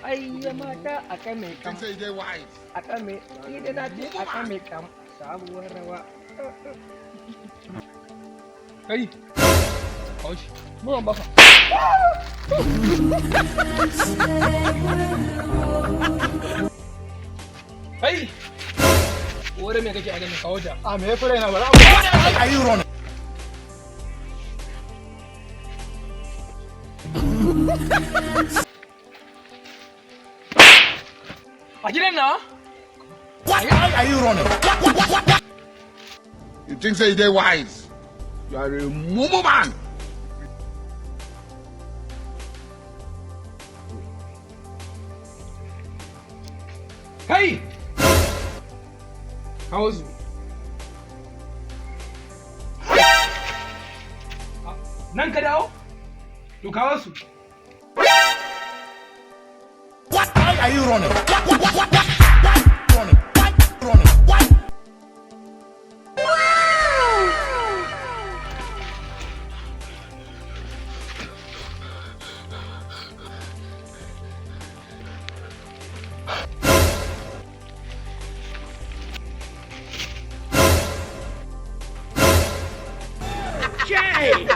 Ayya mata a kan mai kam. Think say they wise. A kan mai. Ni da na ce a kan mai kam. Sabuwar rawa. Kai. Haushi. Muran baka. Kai. Wore me kake a ganin kawo ta? A me fure na bara. Are you running? A gidan na? Why are you running? You think say they wise? You are a mumu man. Kai! Kawo su. Nan ka dawo? To kawo su. Why are you running? Jay!